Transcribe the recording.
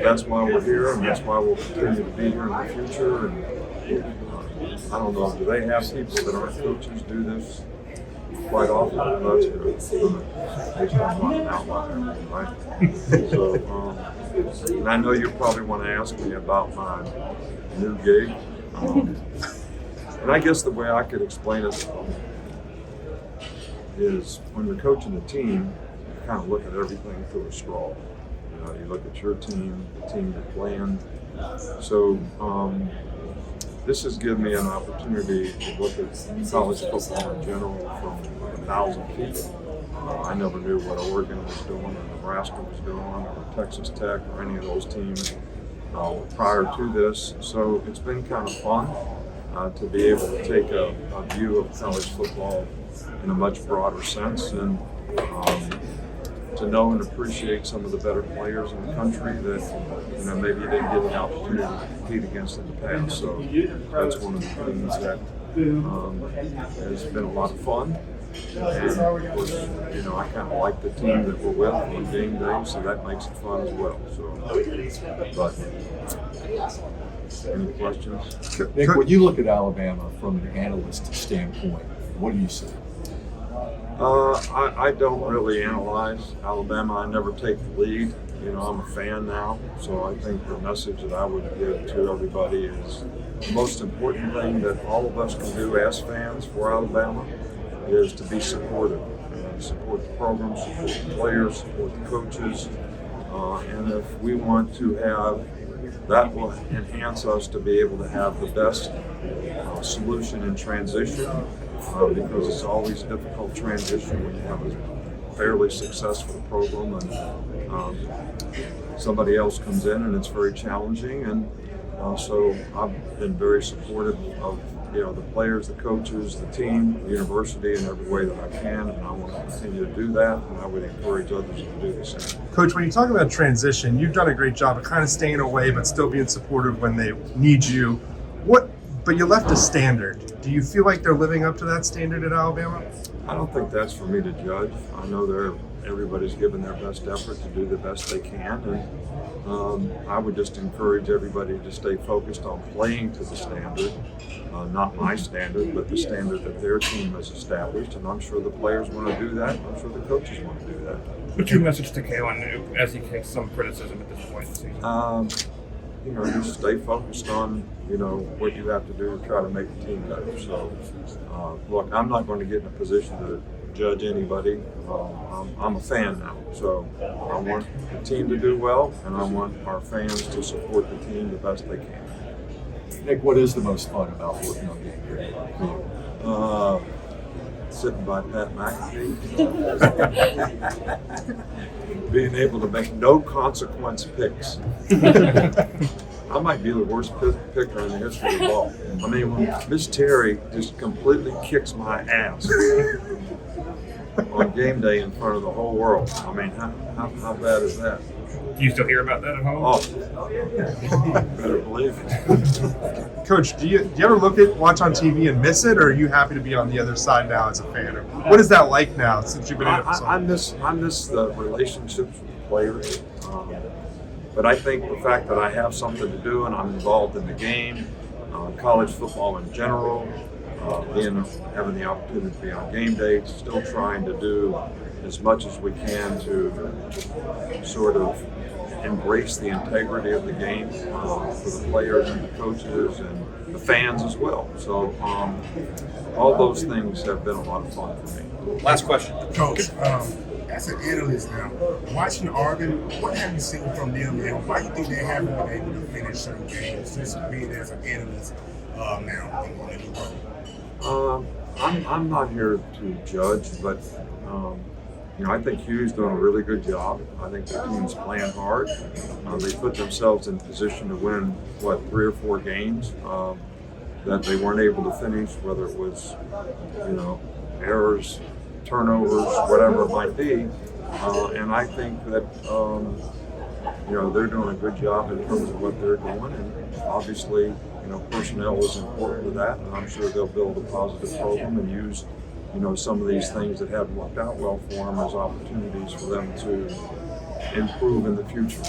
that's why we're here, and that's why we'll continue to be here in the future. And I don't know, do they have people that aren't coaches do this quite often? That's good. Based on what an outlier, right? So, and I know you probably want to ask me about my new gig. And I guess the way I could explain it is when you're coaching a team, you kind of look at everything through a straw. You know, you look at your team, the team you're playing. So this has given me an opportunity to look at college football in general from 1,000 feet. I never knew what Oregon was doing, or Nebraska was doing, or Texas Tech, or any of those teams prior to this. So it's been kind of fun to be able to take a view of college football in a much broader sense, and to know and appreciate some of the better players in the country that maybe you didn't get the opportunity to compete against in the past. So that's one of the things that has been a lot of fun. And of course, I kind of like the team that we're with on game day, so that makes it fun as well. So, but any questions? Nick, when you look at Alabama from an analyst standpoint, what do you see? I don't really analyze Alabama. I never take the lead. I'm a fan now, so I think the message that I would give to everybody is the most important thing that all of us can do as fans for Alabama is to be supportive. Support the program, support the players, support the coaches, and if we want to have, that will enhance us to be able to have the best solution in transition, because it's always a difficult transition when you have a fairly successful program and somebody else comes in and it's very challenging. And so I've been very supportive of the players, the coaches, the team, the university in every way that I can, and I want to continue to do that, and I would encourage others to do the same. Coach, when you talk about transition, you've done a great job of kind of staying away but still being supportive when they need you. But you left a standard. Do you feel like they're living up to that standard at Alabama? I don't think that's for me to judge. I know everybody's given their best effort to do the best they can, and I would just encourage everybody to stay focused on playing to the standard, not my standard, but the standard that their team has established. And I'm sure the players want to do that. I'm sure the coaches want to do that. What's your message to Kalen as he takes some criticism at this point in the season? Just stay focused on, what you have to do to try to make the team better. So, look, I'm not going to get in a position to judge anybody. I'm a fan now, so I want the team to do well, and I want our fans to support the team the best they can. Nick, what is the most fun about working on game day? Sitting by Pat McAfee, being able to make no consequence picks. I might be the worst picker in the history of the ball. I mean, when Miss Terry just completely kicks my ass on game day in front of the whole world. I mean, how bad is that? Do you still hear about that at home? Oh, better believe it. Coach, do you ever watch on TV and miss it, or are you happy to be on the other side now as a fan? Or what is that like now since you've been in it for so long? I miss the relationships with the players. But I think the fact that I have something to do and I'm involved in the game, college football in general, having the opportunity to be on game day, still trying to do as much as we can to sort of embrace the integrity of the game for the players and the coaches and the fans as well. So all those things have been a lot of fun for me. Last question. Coach, as an analyst now, watching Oregon, what have you seen from them and why do you think they haven't been able to finish certain games, just being as an analyst now on the new road? I'm not here to judge, but I think Hugh's doing a really good job. I think the team's playing hard. They put themselves in position to win, 3 or 4 games that they weren't able to finish, whether it was, errors, turnovers, whatever it might be. And I think that, they're doing a good job in terms of what they're doing. And obviously, personnel is important to that. And I'm sure they'll build a positive program and use some of these things that haven't worked out well for them as opportunities for them to improve in the future.